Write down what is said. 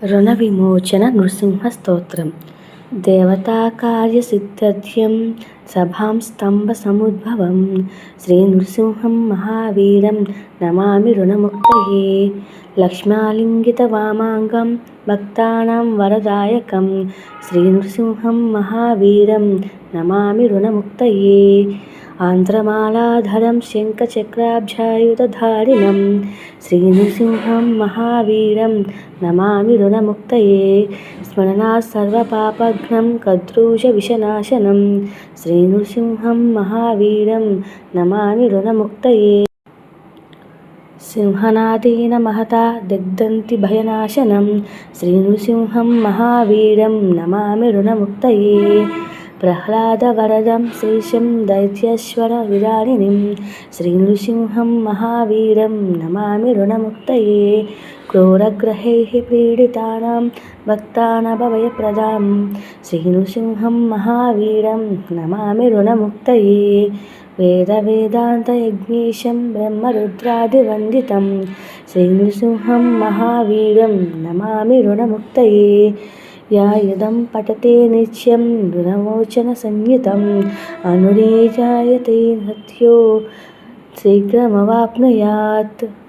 రుణవిమోచన నృసింహస్తోత్రం. దేవతాకార్యసిద్ధ్యర్థం సభాం స్తంభసముద్భవం శ్రీనృసింహం మహావీరం నమామి రుణముక్తయే. లక్ష్మ్యాలింగితవామాంగం భక్తానాం వరదాయకం శ్రీనృసింహం మహావీరం నమామి రుణముక్తయే. ఆంధ్రమాలాధరం శంఖచక్రాబ్జాయుధధారిణం శ్రీనృసింహం మహావీరం నమామి రుణముక్తయే. స్మరణాత్ సర్వపాపఘ్నం కద్రూషవిషనాశనం శ్రీనృసింహం మహావీరం నమామి రుణముక్తయే. సింహనాదేన మహతా దిగ్దంతి భయనాశనం శ్రీనృసింహం మహావీరం నమామి రుణముక్తయే. ప్రహ్లాదవరదం శ్రీశం దైత్యేశ్వర విదారిణిం శ్రీనృసింహం మహావీరం నమామి రుణముక్తయే. క్రూరగ్రహైః పీడితానాం భక్తానాభయప్రదాం శ్రీనృసింహం మహావీరం నమామి రుణముక్తయే. వేదవేదాంతయజ్ఞేశం బ్రహ్మరుద్రాదివందితం శ్రీనృసింహం మహావీరం నమామి రుణముక్తయే. యాయుధం పఠతే నిత్యం రుణమోచనసంయుతం అనురేజాయతే హత్యో శీఘ్రమవాప్నుయాత్.